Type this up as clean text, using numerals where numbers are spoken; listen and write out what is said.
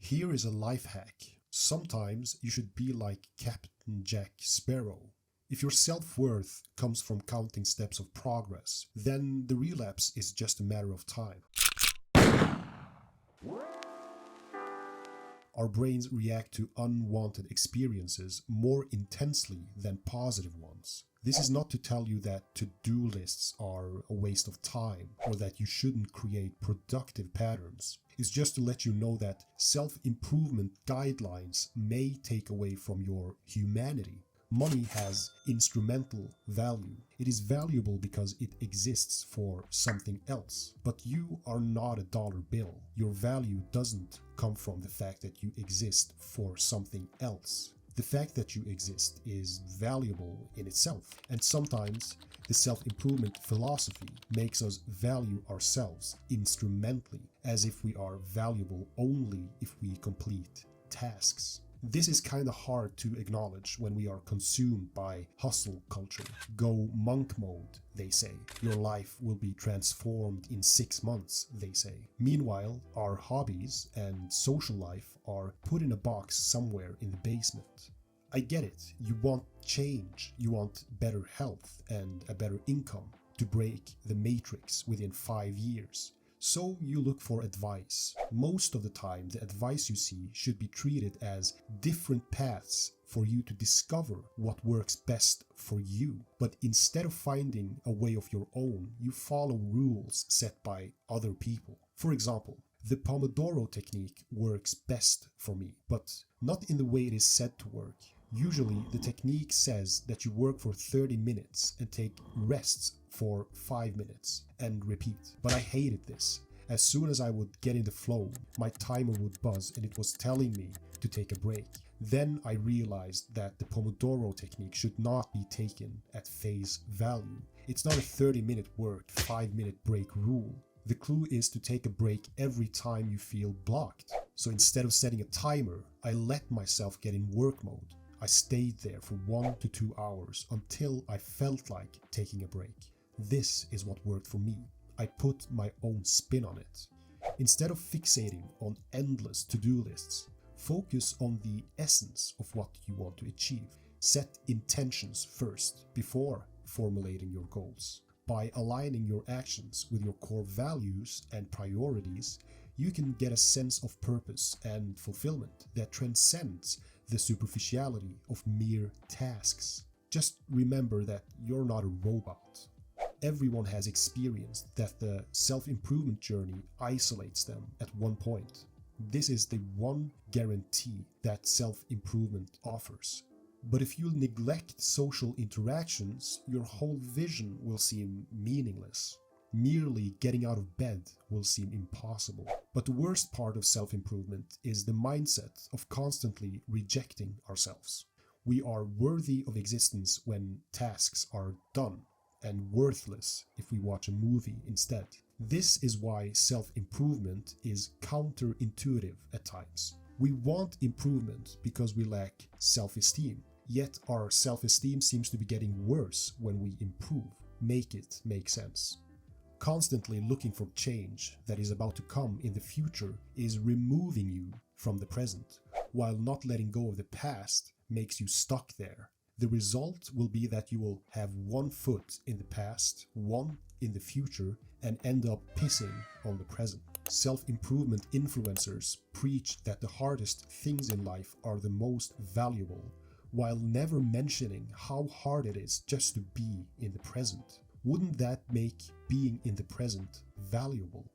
Here is a life hack. Sometimes you should be like Captain Jack Sparrow. If your self-worth comes from counting steps of progress, then the relapse is just a matter of time. Our brains react to unwanted experiences more intensely than positive ones. This is not to tell you that to-do lists are a waste of time or that you shouldn't create productive patterns. It's just to let you know that self-improvement guidelines may take away from your humanity. Money has instrumental value. It is valuable because it exists for something else. But you are not a dollar bill. Your value doesn't come from the fact that you exist for something else. The fact that you exist is valuable in itself. And sometimes the self-improvement philosophy makes us value ourselves instrumentally, as if we are valuable only if we complete tasks. This is kind of hard to acknowledge when we are consumed by hustle culture. Go monk mode, they say. Your life will be transformed in 6 months, they say. Meanwhile, our hobbies and social life are put in a box somewhere in the basement. I get it. You want change. You want better health and a better income to break the matrix within 5 years. So you look for advice. Most of the time, the advice you see should be treated as different paths for you to discover what works best for you. But instead of finding a way of your own, you follow rules set by other people. For example, the Pomodoro technique works best for me, but not in the way it is said to work. Usually, the technique says that you work for 30 minutes and take rests for 5 minutes and repeat. But I hated this. As soon as I would get in the flow, my timer would buzz and it was telling me to take a break. Then I realized that the Pomodoro technique should not be taken at face value. It's not a 30-minute work, 5-minute break rule. The clue is to take a break every time you feel blocked. So instead of setting a timer, I let myself get in work mode. I stayed there for 1 to 2 hours until I felt like taking a break. This is what worked for me. I put my own spin on it. Instead of fixating on endless to-do lists, focus on the essence of what you want to achieve. Set intentions first before formulating your goals. By aligning your actions with your core values and priorities, you can get a sense of purpose and fulfillment that transcends the superficiality of mere tasks. Just remember that you're not a robot. Everyone has experienced that the self-improvement journey isolates them at one point. This is the one guarantee that self-improvement offers. But if you neglect social interactions, your whole vision will seem meaningless. Merely getting out of bed will seem impossible. But the worst part of self-improvement is the mindset of constantly rejecting ourselves. We are worthy of existence when tasks are done, and worthless if we watch a movie instead. This is why self-improvement is counterintuitive at times. We want improvement because we lack self-esteem, yet our self-esteem seems to be getting worse when we improve. Make it make sense. Constantly looking for change that is about to come in the future is removing you from the present, while not letting go of the past makes you stuck there. The result will be that you will have one foot in the past, one in the future, and end up pissing on the present. Self-improvement influencers preach that the hardest things in life are the most valuable, while never mentioning how hard it is just to be in the present. Wouldn't that make being in the present valuable?